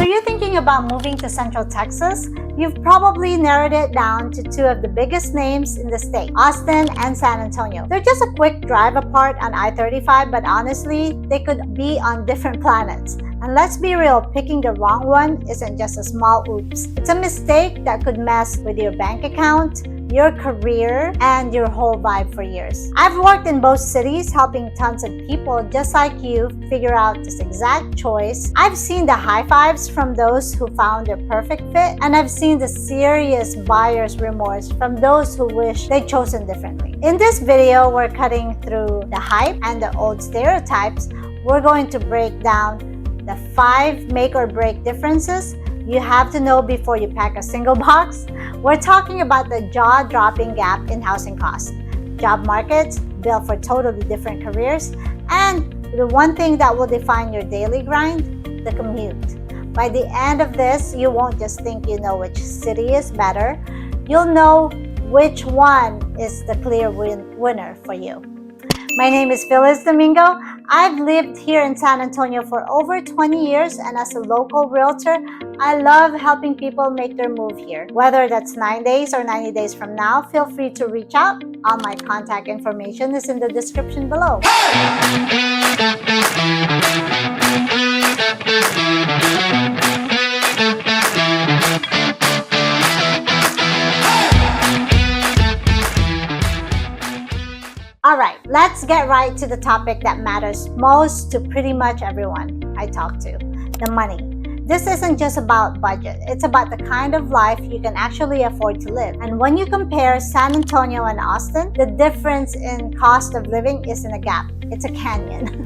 you're thinking about moving to Central Texas, you've probably narrowed it down to two of the biggest names in the state, Austin and San Antonio. They're just a quick drive apart on I-35, but honestly, they could be on different planets. And let's be real, picking the wrong one isn't just a small oops. It's a mistake that could mess with your bank account, your career, and your whole vibe for years. I've worked in both cities helping tons of people just like you figure out this exact choice. I've seen the high fives from those who found their perfect fit, and I've seen the serious buyer's remorse from those who wish they'd chosen differently. In this video, we're cutting through the hype and the old stereotypes. We're going to break down the 5 make or break differences you have to know before you pack a single box. We're talking about the jaw-dropping gap in housing costs, job markets built for totally different careers, and the one thing that will define your daily grind, the commute. By the end of this, you won't just think you know which city is better, you'll know which one is the clear winner for you. My name is Phyllis Domingo. I've lived here in San Antonio for over 20 years, and as a local realtor, I love helping people make their move here. Whether that's 9 days or 90 days from now, feel free to reach out. All my contact information is in the description below. Alright, let's get right to the topic that matters most to pretty much everyone I talk to, the money. This isn't just about budget, it's about the kind of life you can actually afford to live. And when you compare San Antonio and Austin, the difference in cost of living isn't a gap, it's a canyon.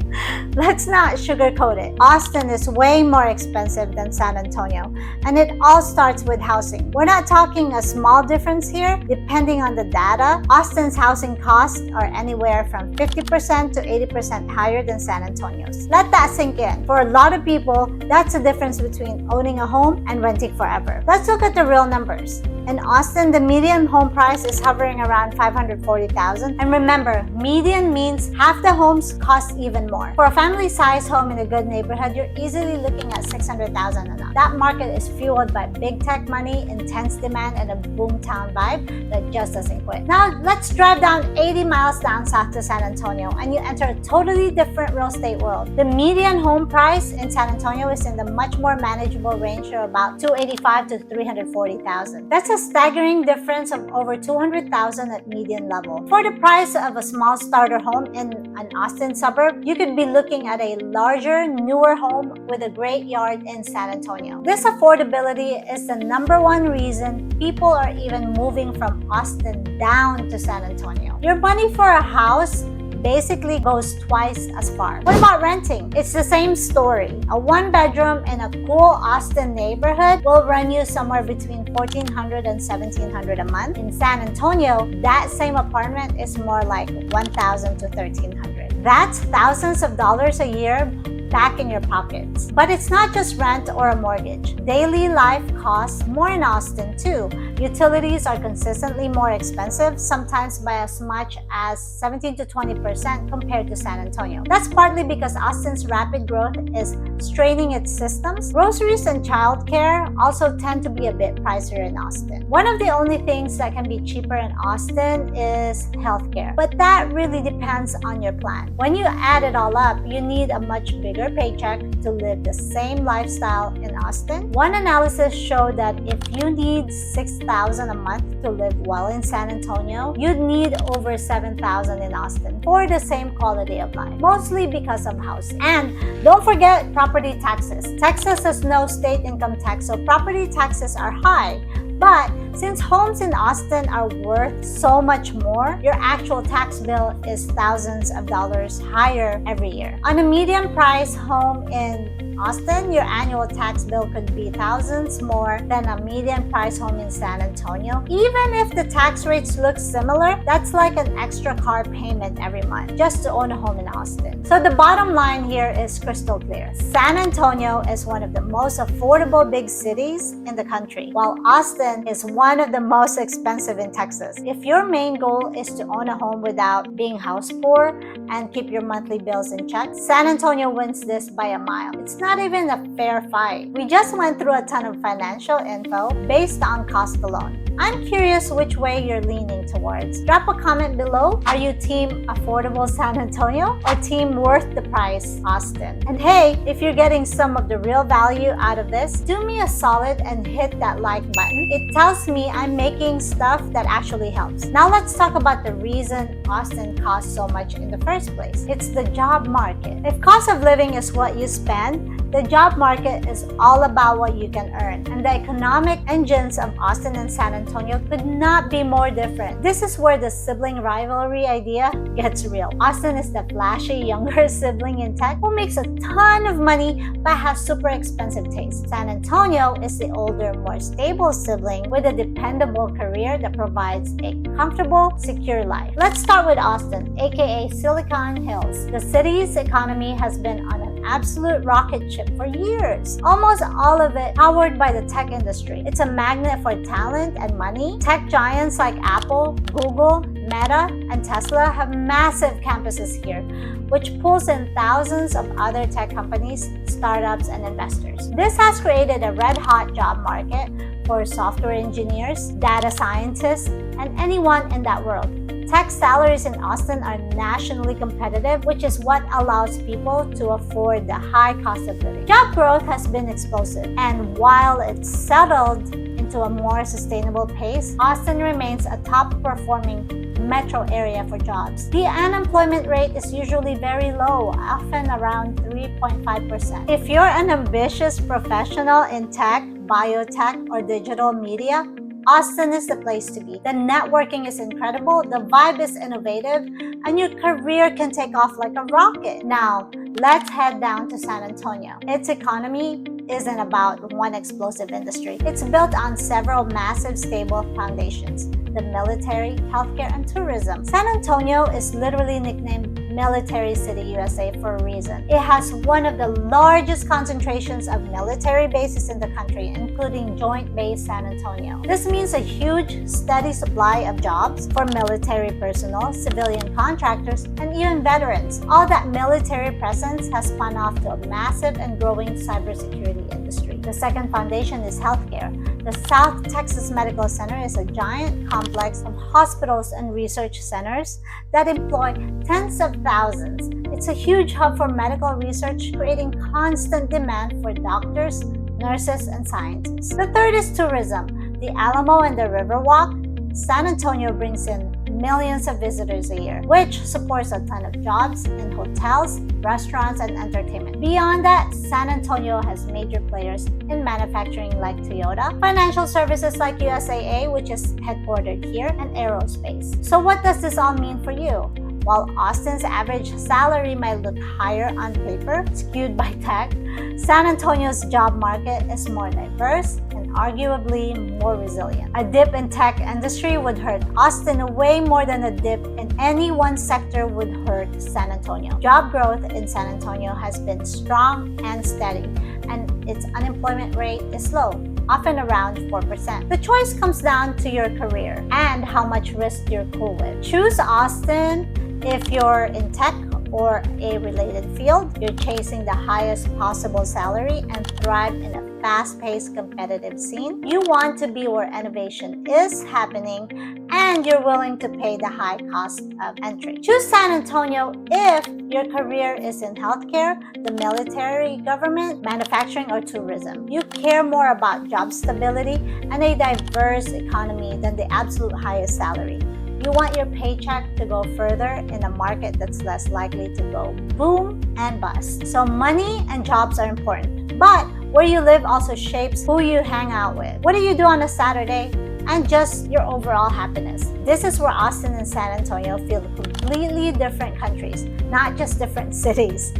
Let's not sugarcoat it. Austin is way more expensive than San Antonio, and it all starts with housing. We're not talking a small difference here. Depending on the data, Austin's housing costs are anywhere from 50% to 80% higher than San Antonio's. Let that sink in. For a lot of people, that's the difference between owning a home and renting forever. Let's look at the real numbers. In Austin, the median home price is hovering around $540,000. And remember, median means half the homes cost even more. For a family-sized home in a good neighborhood, you're easily looking at $600,000 and up. That market is fueled by big tech money, intense demand, and a boomtown vibe that just doesn't quit. Now, let's drive down 80 miles down south to San Antonio, and you enter a totally different real estate world. The median home price in San Antonio is in the much more manageable range of about $285,000 to $340,000. That's a staggering difference of over $200,000 at median level. For the price of a small starter home in an Austin suburb, you could be looking at a larger, newer home with a great yard in San Antonio. This affordability is the #1 reason people are even moving from Austin down to San Antonio. Your money for a house basically goes twice as far. What about renting? It's the same story. A 1-bedroom in a cool Austin neighborhood will run you somewhere between $1,400 and $1,700 a month. In San Antonio, that same apartment is more like $1,000 to $1,300. That's thousands of dollars a year back in your pockets. But it's not just rent or a mortgage. Daily life costs more in Austin too. Utilities are consistently more expensive, sometimes by as much as 17 to 20% compared to San Antonio. That's partly because Austin's rapid growth is straining its systems. Groceries and childcare also tend to be a bit pricier in Austin. One of the only things that can be cheaper in Austin is healthcare, but that really depends on your plan. When you add it all up, you need a much bigger paycheck to live the same lifestyle in Austin. One analysis showed that if you need $6,000 a month to live well in San Antonio, you'd need over $7,000 in Austin for the same quality of life, mostly because of housing. And don't forget property taxes. Texas has no state income tax, so property taxes are high. But since homes in Austin are worth so much more, your actual tax bill is thousands of dollars higher every year. On a median price home in Austin, your annual tax bill could be thousands more than a median price home in San Antonio. Even if the tax rates look similar, that's like an extra car payment every month just to own a home in Austin. So the bottom line here is crystal clear. San Antonio is one of the most affordable big cities in the country, while Austin is one of the most expensive in Texas. If your main goal is to own a home without being house poor and keep your monthly bills in check, San Antonio wins this by a mile. It's not not even a fair fight. We just went through a ton of financial info based on cost alone. I'm curious which way you're leaning towards. Drop a comment below. Are you team affordable San Antonio or team worth the price Austin? And hey, if you're getting some of the real value out of this, do me a solid and hit that like button. It tells me I'm making stuff that actually helps. Now let's talk about the reason Austin costs so much in the first place. It's the job market. If cost of living is what you spend, the job market is all about what you can earn, and the economic engines of Austin and San Antonio could not be more different. This is where the sibling rivalry idea gets real. Austin is the flashy younger sibling in tech who makes a ton of money but has super expensive taste. San Antonio is the older, more stable sibling with a dependable career that provides a comfortable, secure life. Let's start with Austin, aka Silicon Hills. The city's economy has been on an absolute rocket ship for years. Almost all of it powered by the tech industry. It's a magnet for talent and money. Tech giants like Apple, Google, Meta, and Tesla have massive campuses here, which pulls in thousands of other tech companies, startups, and investors. This has created a red-hot job market for software engineers, data scientists, and anyone in that world. Tech salaries in Austin are nationally competitive, which is what allows people to afford the high cost of living. Job growth has been explosive, and while it's settled into a more sustainable pace, Austin remains a top-performing metro area for jobs. The unemployment rate is usually very low, often around 3.5%. If you're an ambitious professional in tech, biotech, or digital media, Austin is the place to be. The networking is incredible, the vibe is innovative, and your career can take off like a rocket. Now, let's head down to San Antonio. Its economy isn't about one explosive industry. It's built on several massive, stable foundations: the military, healthcare, and tourism. San Antonio is literally nicknamed Military City USA for a reason. It has one of the largest concentrations of military bases in the country, including Joint Base San Antonio. This means a huge, steady supply of jobs for military personnel, civilian contractors, and even veterans. All that military presence has spun off to a massive and growing cybersecurity industry. The second foundation is healthcare. The South Texas Medical Center is a giant complex of hospitals and research centers that employ tens of thousands. It's a huge hub for medical research, creating constant demand for doctors, nurses, and scientists. The third is tourism. The Alamo and the Riverwalk, San Antonio brings in millions of visitors a year, which supports a ton of jobs in hotels, restaurants, and entertainment. Beyond that, San Antonio has major players in manufacturing like Toyota, financial services like USAA, which is headquartered here, and aerospace. So what does this all mean for you? While Austin's average salary might look higher on paper, skewed by tech, San Antonio's job market is more diverse and arguably more resilient. A dip in tech industry would hurt Austin way more than a dip in any one sector would hurt San Antonio. Job growth in San Antonio has been strong and steady, and its unemployment rate is low, often around 4%. The choice comes down to your career and how much risk you're cool with. Choose Austin if you're in tech or a related field, you're chasing the highest possible salary and thrive in a fast-paced competitive scene. You want to be where innovation is happening and you're willing to pay the high cost of entry. Choose San Antonio if your career is in healthcare, the military, government, manufacturing, or tourism. You care more about job stability and a diverse economy than the absolute highest salary. You want your paycheck to go further in a market that's less likely to go boom and bust. So money and jobs are important, but where you live also shapes who you hang out with. What do you do on a Saturday? And just your overall happiness. This is where Austin and San Antonio feel completely different countries, not just different cities.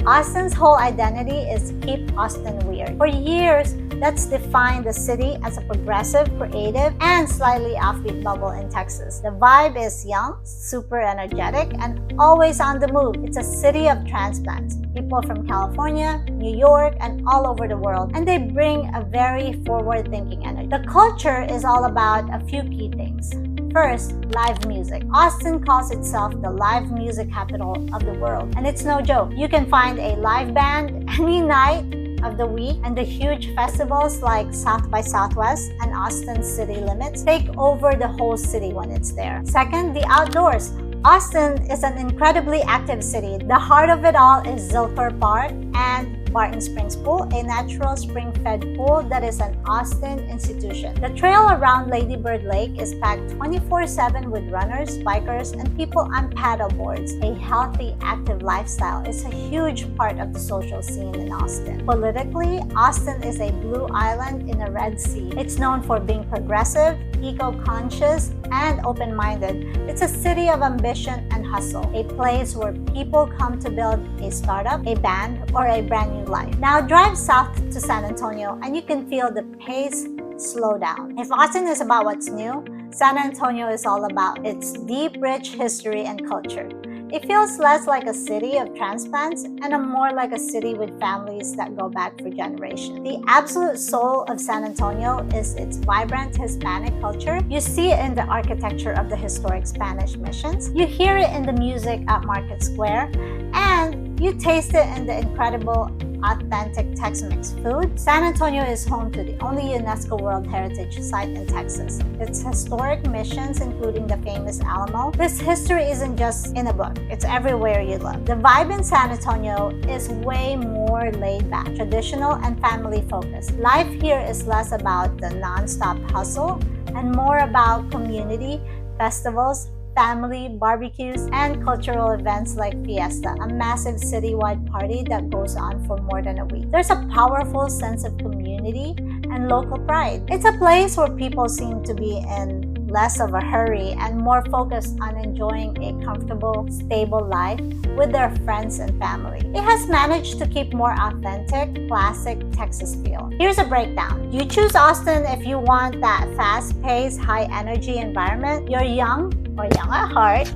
Austin's whole identity is keep Austin weird. For years, that's defined the city as a progressive, creative, and slightly offbeat bubble in Texas. The vibe is young, super energetic, and always on the move. It's a city of transplants. People from California, New York, and all over the world, and they bring a very forward-thinking energy. The culture is all about a few key things: First, live music. Austin calls itself the live music capital of the world, and it's no joke. You can find a live band any night of the week, and the huge festivals like South by Southwest and Austin City Limits take over the whole city when it's there. Second, the outdoors. Austin is an incredibly active city. The heart of it all is Zilker Park and Barton Springs Pool, a natural spring-fed pool that is an Austin institution. The trail around Lady Bird Lake is packed 24/7 with runners, bikers, and people on paddle boards. A healthy, active lifestyle is a huge part of the social scene in Austin. Politically, Austin is a blue island in a red sea. It's known for being progressive, eco-conscious, and open-minded. It's a city of ambition and hustle, a place where people come to build a startup, a band, or a brand new life. Now drive south to San Antonio and you can feel the pace slow down. If Austin is about what's new, San Antonio is all about its deep, rich history and culture. It feels less like a city of transplants and more like a city with families that go back for generations. The absolute soul of San Antonio is its vibrant Hispanic culture. You see it in the architecture of the historic Spanish missions. You hear it in the music at Market Square, and you taste it in the incredible authentic Tex-Mex food. San Antonio is home to the only UNESCO World Heritage Site in Texas. Its historic missions, including the famous Alamo. This history isn't just in a book, it's everywhere you look. The vibe in San Antonio is way more laid back, traditional, and family focused. Life here is less about the non-stop hustle and more about community, festivals, family, barbecues, and cultural events like Fiesta, a massive citywide party that goes on for more than a week. There's a powerful sense of community and local pride. It's a place where people seem to be in less of a hurry and more focused on enjoying a comfortable, stable life with their friends and family. It has managed to keep more authentic, classic Texas feel. Here's a breakdown. You choose Austin if you want that fast-paced, high-energy environment. You're young or young at heart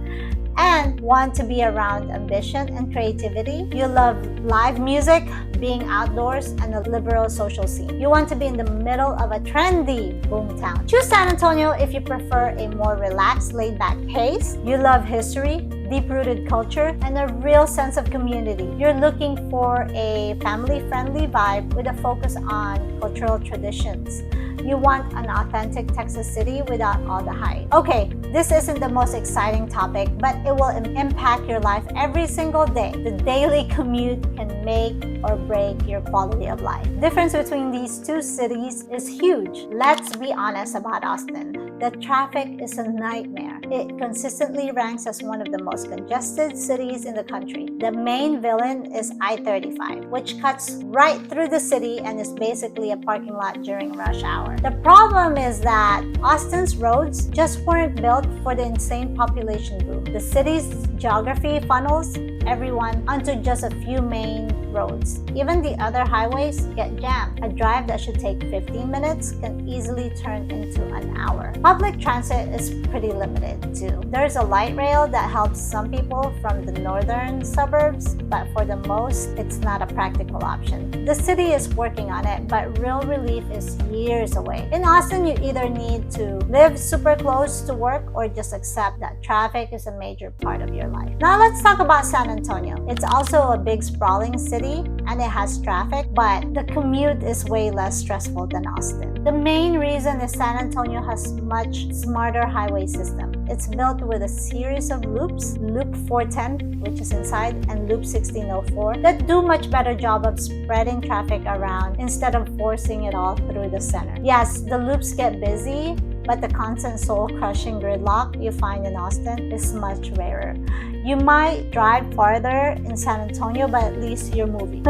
and want to be around ambition and creativity. You love live music, being outdoors, and a liberal social scene. You want to be in the middle of a trendy boomtown. Choose San Antonio if you prefer a more relaxed, laid-back pace. You love history, deep-rooted culture, and a real sense of community. You're looking for a family-friendly vibe with a focus on cultural traditions. You want an authentic Texas city without all the hype. Okay, this isn't the most exciting topic, but it will impact your life every single day. The daily commute can make or break your quality of life. The difference between these two cities is huge. Let's be honest about Austin. The traffic is a nightmare. It consistently ranks as one of the most congested cities in the country. The main villain is I-35, which cuts right through the city and is basically a parking lot during rush hour. The problem is that Austin's roads just weren't built for the insane population boom. The city's geography funnels everyone onto just a few main roads. Even the other highways get jammed. A drive that should take 15 minutes can easily turn into an hour. Public transit is pretty limited too. There's a light rail that helps some people from the northern suburbs, but for the most, it's not a practical option. The city is working on it, but real relief is years away. In Austin, you either need to live super close to work or just accept that traffic is a major part of your life. Now let's talk about San Antonio. It's also a big sprawling city and it has traffic, but the commute is way less stressful than Austin. The main reason is San Antonio has much smarter highway system. It's built with a series of loops, Loop 410, which is inside, and Loop 1604, that do much better job of spreading traffic around instead of forcing it all through the center. Yes, the loops get busy, but the constant soul-crushing gridlock you find in Austin is much rarer. You might drive farther in San Antonio, but at least you're moving.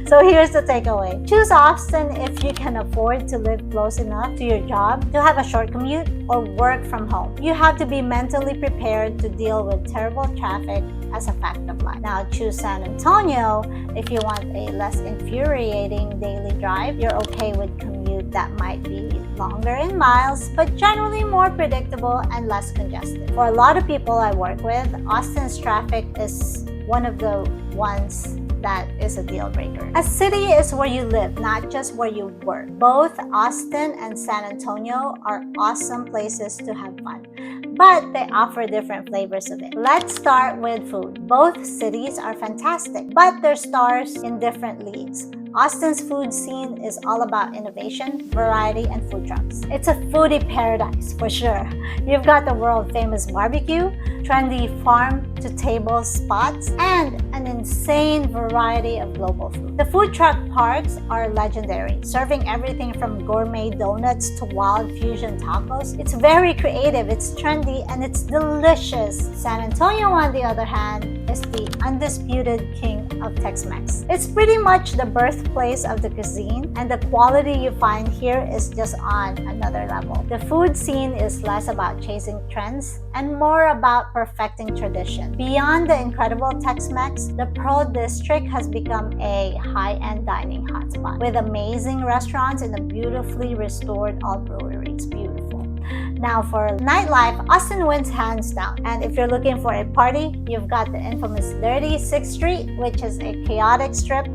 So here's the takeaway. Choose Austin if you can afford to live close enough to your job to have a short commute or work from home. You have to be mentally prepared to deal with terrible traffic as a fact of life. Now choose San Antonio if you want a less infuriating daily drive. You're okay with commute that might be longer in miles, but generally more predictable and less congested. For a lot of people I work with, Austin's traffic is one of the ones that is a deal breaker. A city is where you live, not just where you work. Both Austin and San Antonio are awesome places to have fun, but they offer different flavors of it. Let's start with food. Both cities are fantastic, but they're stars in different leagues. Austin's food scene is all about innovation, variety, and food trucks. It's a foodie paradise for sure. You've got the world-famous barbecue, trendy farm-to-table spots, and an insane variety of global food. The food truck parks are legendary, serving everything from gourmet donuts to wild fusion tacos. It's very creative, it's trendy, and it's delicious. San Antonio, on the other hand, is the undisputed king of Tex-Mex. It's pretty much the birthplace of the cuisine, and the quality you find here is just on another level. The food scene is less about chasing trends and more about perfecting tradition. Beyond the incredible Tex-Mex, the Pearl District has become a high-end dining hotspot with amazing restaurants and a beautifully restored old brewery. It's beautiful. Now for nightlife, Austin wins hands down. And if you're looking for a party, you've got the infamous Dirty 6th Street, which is a chaotic strip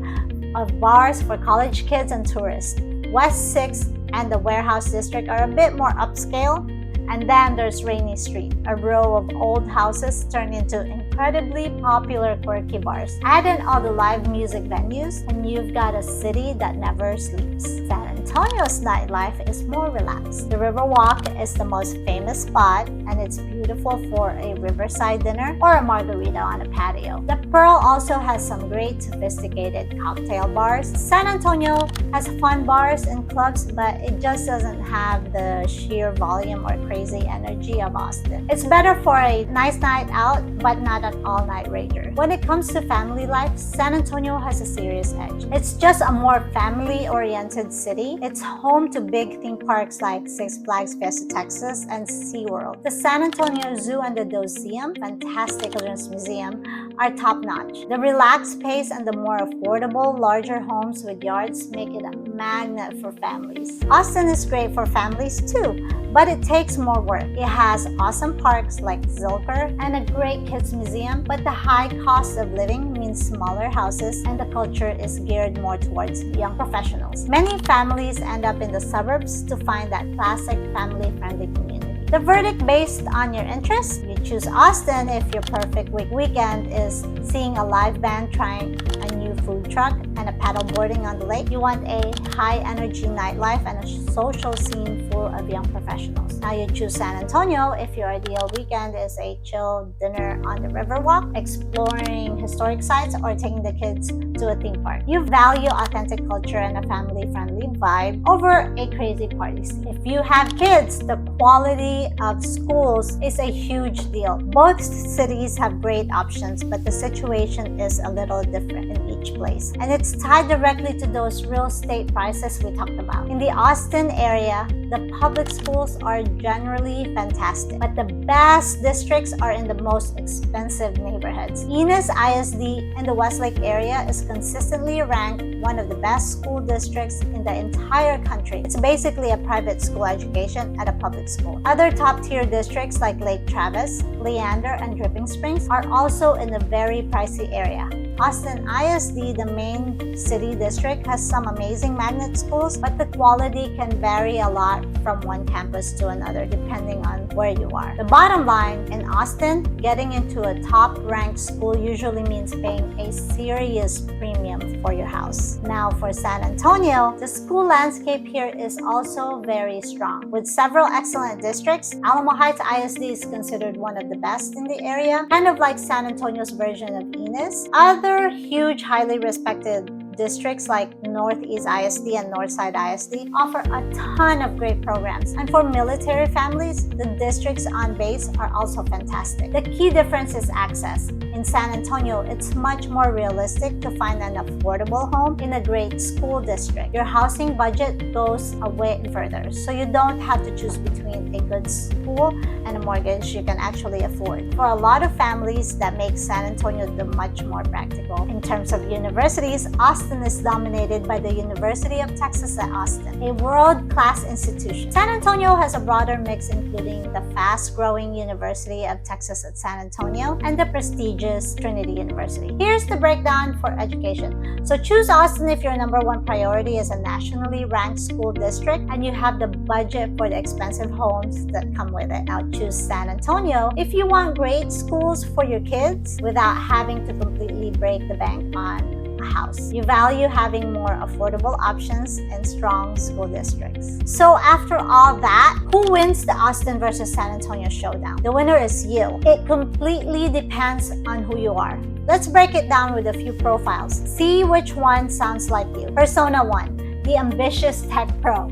of bars for college kids and tourists. West 6th and the Warehouse District are a bit more upscale. And then there's Rainy Street, a row of old houses turned into incredibly popular quirky bars. Add in all the live music venues, and you've got a city that never sleeps. San Antonio's nightlife is more relaxed. The Riverwalk is the most famous spot, and it's beautiful for a riverside dinner or a margarita on a patio. The Pearl also has some great sophisticated cocktail bars. San Antonio has fun bars and clubs, but it just doesn't have the sheer volume or crazy energy of Austin. It's better for a nice night out, but not an all-night rager. When it comes to family life, San Antonio has a serious edge. It's just a more family-oriented city. It's home to big theme parks like Six Flags Fiesta Texas and SeaWorld. The San Antonio Zoo and the Doseum, fantastic children's museum, are top-notch. The relaxed pace and the more affordable, larger homes with yards make it a magnet for families. Austin is great for families too, but it takes more work. It has awesome parks like Zilker and a great kids museum, but the high cost of living means smaller houses and the culture is geared more towards young professionals. Many families end up in the suburbs to find that classic family-friendly community. The verdict based on your interests, you choose Austin if your perfect weekend is seeing a live band, trying a new food truck, and a paddleboarding on the lake. You want a high-energy nightlife and a social scene full of young professionals. Now you choose San Antonio if your ideal weekend is a chill dinner on the Riverwalk, exploring historic sites, or taking the kids to a theme park. You value authentic culture and a family-friendly vibe over a crazy party scene. If you have kids, the quality of schools is a huge deal. Both cities have great options, but the situation is a little different in each place. And it's tied directly to those real estate prices we talked about. In the Austin area, the public schools are generally fantastic, but the best districts are in the most expensive neighborhoods. Enos ISD in the Westlake area is consistently ranked one of the best school districts in the entire country. It's basically a private school education at a public school. Other top-tier districts like Lake Travis, Leander, and Dripping Springs are also in a very pricey area. Austin ISD, the main city district, has some amazing magnet schools, but the quality can vary a lot from one campus to another depending on where you are. The bottom line, in Austin, getting into a top-ranked school usually means paying a serious premium for your house. Now for San Antonio, the school landscape here is also very strong. With several excellent districts, Alamo Heights ISD is considered one of the best in the area, kind of like San Antonio's version of Enos. Other huge, highly respected districts like Northeast ISD and Northside ISD offer a ton of great programs. And for military families, the districts on base are also fantastic. The key difference is access. In San Antonio, it's much more realistic to find an affordable home in a great school district. Your housing budget goes a way further, so you don't have to choose between a good school and a mortgage you can actually afford. For a lot of families, that makes San Antonio the much more practical. In terms of universities, Austin Austin is dominated by the University of Texas at Austin, a world-class institution. San Antonio has a broader mix, including the fast-growing University of Texas at San Antonio and the prestigious Trinity University. Here's the breakdown for education. So choose Austin if your number one priority is a nationally ranked school district and you have the budget for the expensive homes that come with it. Now choose San Antonio if you want great schools for your kids without having to completely break the bank on a house. You value having more affordable options and strong school districts. So after all that, who wins the Austin versus San Antonio showdown? The winner is you. It completely depends on who you are. Let's break it down with a few profiles. See which one sounds like you. Persona 1, the ambitious tech pro.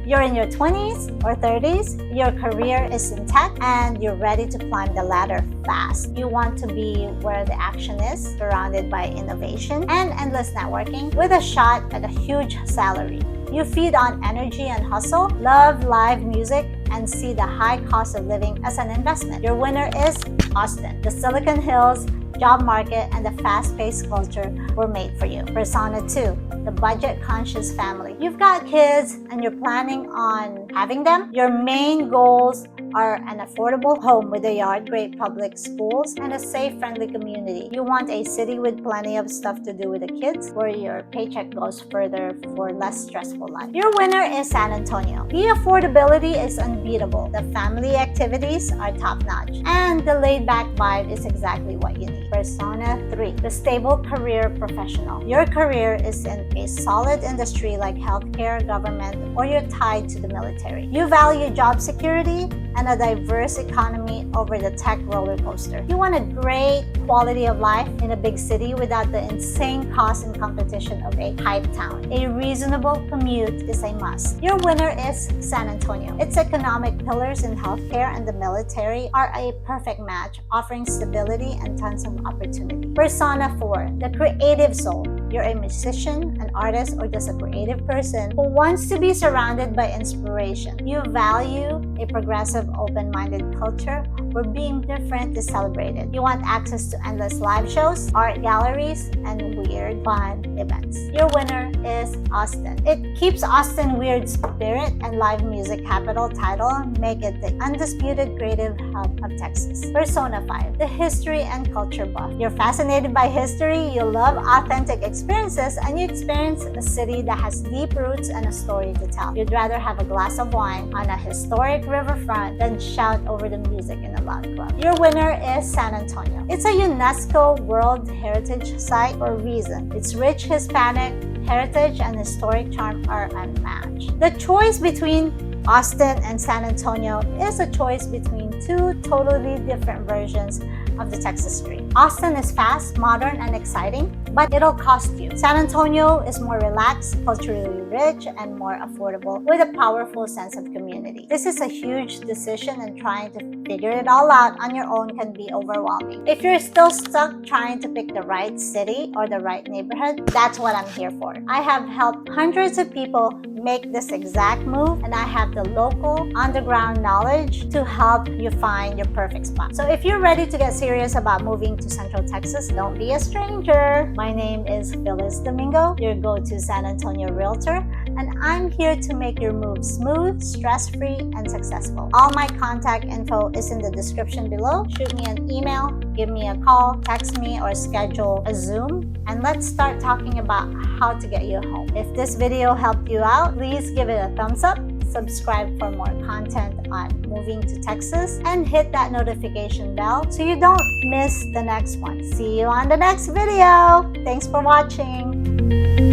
You're in your 20s or 30s, your career is in tech, and you're ready to climb the ladder fast. You want to be where the action is, surrounded by innovation and endless networking, with a shot at a huge salary. You feed on energy and hustle, love live music, and see the high cost of living as an investment. Your winner is Austin. The Silicon Hills job market and the fast-paced culture were made for you. Persona 2, the budget-conscious family. You've got kids and you're planning on having them. Your main goals are an affordable home with a yard, great public schools, and a safe, friendly community. You want a city with plenty of stuff to do with the kids, where your paycheck goes further for less stressful life. Your winner is San Antonio. The affordability is unbeatable. The family activities are top-notch, and the laid-back vibe is exactly what you need. Persona 3, the stable career professional. Your career is in a solid industry like healthcare, government, or you're tied to the military. You value job security and a diverse economy over the tech roller coaster. You want a great quality of life in a big city without the insane cost and competition of a hype town. A reasonable commute is a must. Your winner is San Antonio. Its economic pillars in healthcare and the military are a perfect match, offering stability and tons of opportunity. Persona 4, the creative soul. You're a musician, an artist, or just a creative person who wants to be surrounded by inspiration. You value a progressive, open-minded culture where being different is celebrated. You want access to endless live shows, art galleries, and weird, fun events. Your winner is Austin. It keeps Austin weird spirit and live music capital title, make it the undisputed creative hub of Texas. Persona 5, the history and culture buff. You're fascinated by history, you love authentic experiences, and you experience a city that has deep roots and a story to tell. You'd rather have a glass of wine on a historic riverfront than shout over the music in a loud club. Your winner is San Antonio. It's a UNESCO World Heritage Site for a reason. Its rich Hispanic heritage and historic charm are unmatched. The choice between Austin and San Antonio is a choice between two totally different versions of the Texas dream. Austin is fast, modern, and exciting, but it'll cost you. San Antonio is more relaxed, culturally rich, and more affordable with a powerful sense of community. This is a huge decision, and trying to figure it all out on your own can be overwhelming. If you're still stuck trying to pick the right city or the right neighborhood, that's what I'm here for. I have helped hundreds of people make this exact move, and I have the local underground knowledge to help you find your perfect spot. So if you're ready to get serious about moving to Central Texas, don't be a stranger. My name is Phyllis Domingo, your go-to San Antonio realtor, and I'm here to make your move smooth, stress-free, and successful. All my contact info is in the description below. Shoot me an email, give me a call, text me, or schedule a Zoom, and let's start talking about how to get you home. If this video helped you out, please give it a thumbs up, subscribe for more content on moving to Texas, and hit that notification bell so you don't miss the next one. See you on the next video. Thanks for watching.